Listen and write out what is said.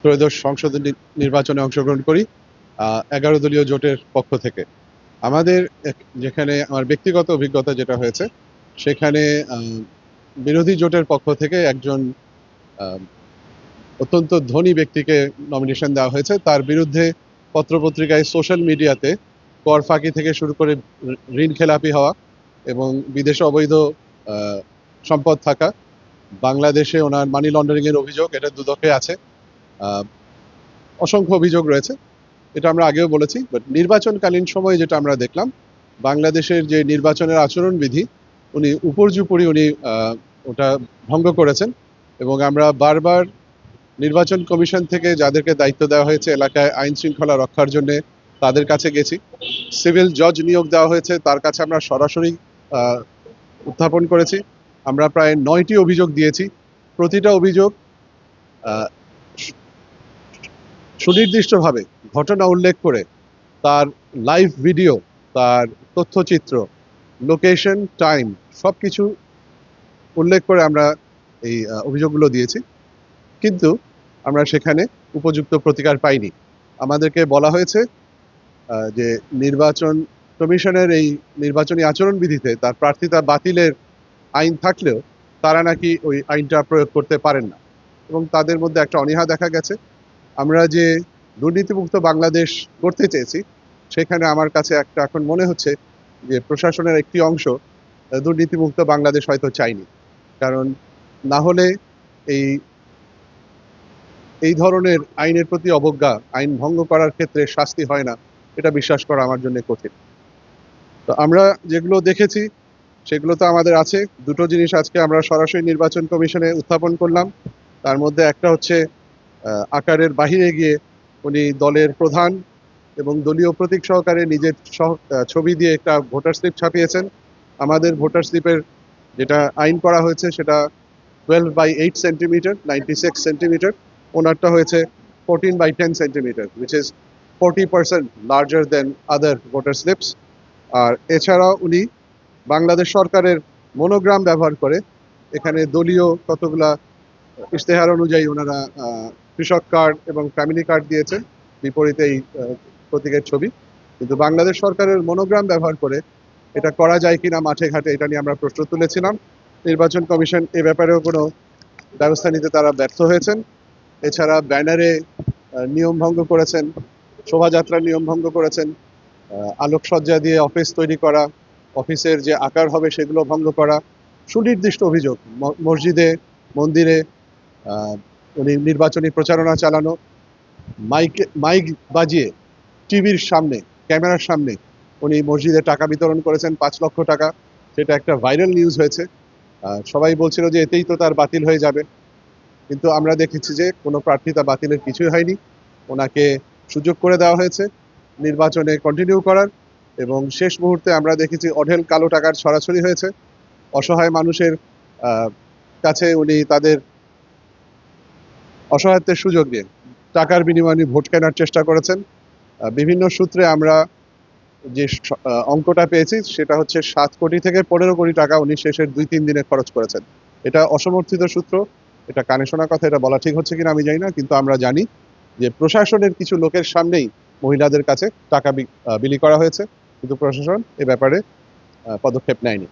ত্রয়োদশ সংসদ নির্বাচনে অংশগ্রহণ করি 11 দলীয় জোটের পক্ষ থেকে। আমাদের যেখানে আমার ব্যক্তিগত অভিজ্ঞতা যেটা হয়েছে, সেখানে বিরোধী জোটের পক্ষ থেকে একজন অত্যন্ত ধনী ব্যক্তিকে নমিনেশন দেওয়া হয়েছে। তার বিরুদ্ধে পত্রপত্রিকায়, সোশ্যাল মিডিয়াতে কর ফাঁকি থেকে শুরু করে ঋণ খেলাপি হওয়া এবং বিদেশে অবৈধ সম্পদ থাকা, বাংলাদেশে ওনার মানি লন্ডারিং এর অভিযোগ, এটা দুদকে আছে। অসংখ্য অভিযোগ রয়েছে, এটা আমরা আগেও বলেছি। বাট নির্বাচনকালীন সময়ে যেটা আমরা দেখলাম, বাংলাদেশের যে নির্বাচনের আচরণবিধি উনি উপর্যুপরি ওটা ভঙ্গ করেছেন। এবং আমরা বারবার নির্বাচন কমিশন থেকে যাদেরকে দায়িত্ব দেওয়া হয়েছে এলাকায় আইন শৃঙ্খলা রক্ষার জন্য, তাদের কাছে গেছি। সিভিল জজ নিয়োগ দেওয়া হয়েছে, তার কাছে আমরা সরাসরি উত্থাপন করেছি। আমরা প্রায় 9টি অভিযোগ দিয়েছি। প্রতিটা অভিযোগ সুনির্দিষ্টভাবে ঘটনা উল্লেখ করে, তার লাইভ ভিডিও, তার তথ্যচিত্র, লোকেশন, টাইম সবকিছু উল্লেখ করে আমরা এই অভিযোগগুলো দিয়েছি। কিন্তু আমরা সেখানে উপযুক্ত প্রতিকার পাইনি। আমাদেরকে বলা হয়েছে যে নির্বাচন কমিশনের এই নির্বাচনী আচরণবিধিতে তার প্রার্থিতা বাতিলের আইন থাকলেও তারা নাকি ওই আইনটা প্রয়োগ করতে পারেন না, এবং তাদের মধ্যে একটা অনীহা দেখা গেছে। আমরা যে দুর্নীতিমুক্ত বাংলাদেশ করতে চেয়েছি, সেখানে আমার কাছে একটা এখন মনে হচ্ছে যে প্রশাসনের একটি অংশ দুর্নীতিমুক্ত বাংলাদেশ হয়তো চায়নি। কারণ না হলে এই ধরনের আইনের প্রতি অবজ্ঞা, আইন ভঙ্গ করার ক্ষেত্রে শাস্তি হয় না, এটা বিশ্বাস করা আমার জন্য কঠিন। তো আমরা যেগুলো দেখেছি সেগুলো তো আমাদের আছে। দুটো জিনিস আজকে আমরা সরাসরি নির্বাচন কমিশনে উত্থাপন করলাম। তার মধ্যে একটা হচ্ছে আকারের বাহিরে গিয়ে উনি দলের প্রধান এবং দলীয় প্রতীক সহকারে নিজের ছবি দিয়ে একটা ভোটার স্লিপ ছাপিয়েছেন। আমাদের ভোটার স্লিপের যেটা আইন করা হয়েছে সেটা 12/8 সেন্টিমিটার, 96 সেন্টিমিটার। ওনারটা হয়েছে 14/10 centimetre, which is 40% larger than other voter slips। আর এছাড়াও উনি বাংলাদেশ সরকারের মনোগ্রাম ব্যবহার করে এখানে দলীয় কতগুলা ইশতেহার অনুযায়ী ওনারা কৃষক কার্ড এবং ফ্যামিলি কার্ড দিয়েছেন, বিপরীতে এই প্রতীকের ছবি। কিন্তু বাংলাদেশ সরকারের মনোগ্রাম ব্যবহার করে এটা করা যায় কিনা মাঠে ঘাটে, এটা নিয়ে আমরা প্রশ্ন তুলেছিলাম। নির্বাচন কমিশন এ ব্যাপারেও কোনো ব্যবস্থা নিতে তারা ব্যর্থ হয়েছেন। এছাড়া ব্যানারে নিয়ম ভঙ্গ করেছেন, শোভাযাত্রার নিয়ম ভঙ্গ করেছেন, আলোকসজ্জা দিয়ে অফিস তৈরি করা, অফিসের যে আকার হবে সেগুলো ভঙ্গ করা, সুনির্দিষ্ট অভিযোগ। মসজিদে, মন্দিরে উনি নির্বাচনী প্রচারণা চালানো, মাইক বাজিয়ে টিভির সামনে, ক্যামেরার সামনে উনি মসজিদে টাকা বিতরণ করেছেন 5 লক্ষ টাকা। সেটা একটা ভাইরাল নিউজ হয়েছে। সবাই বলছিল যে এতেই তো তার বাতিল হয়ে যাবে, কিন্তু আমরা দেখেছি যে কোনো প্রার্থিতা বাতিলের কিছুই হয়নি। ওনাকে সুযোগ করে দেওয়া হয়েছে নির্বাচনে কন্টিনিউ করার, এবং শেষ মুহূর্তে আমরা দেখেছি অঢেল কালো টাকার ছড়াছড়ি হয়েছে। অসহায় মানুষের কাছে উনি তাদের অসহায়ত্বের সুযোগ নিয়ে টাকার বিনিময়ে ভোট কেনার চেষ্টা করেছেন। বিভিন্ন সূত্রে আমরা যে অঙ্কটা পেয়েছি সেটা হচ্ছে 7 কোটি থেকে 15 কোটি টাকা উনি শেষের 2-3 দিনে খরচ করেছেন। এটা অসমর্থিত সূত্র, এটা কানে শোনা কথা, এটা বলা ঠিক হচ্ছে কিনা আমি জানি না, কিন্তু আমরা জানি যে প্রশাসনের কিছু লোকের সামনেই মহিলাদের কাছে টাকা বিলি করা হয়েছে, কিন্তু প্রশাসন এ ব্যাপারে পদক্ষেপ নেয়নি।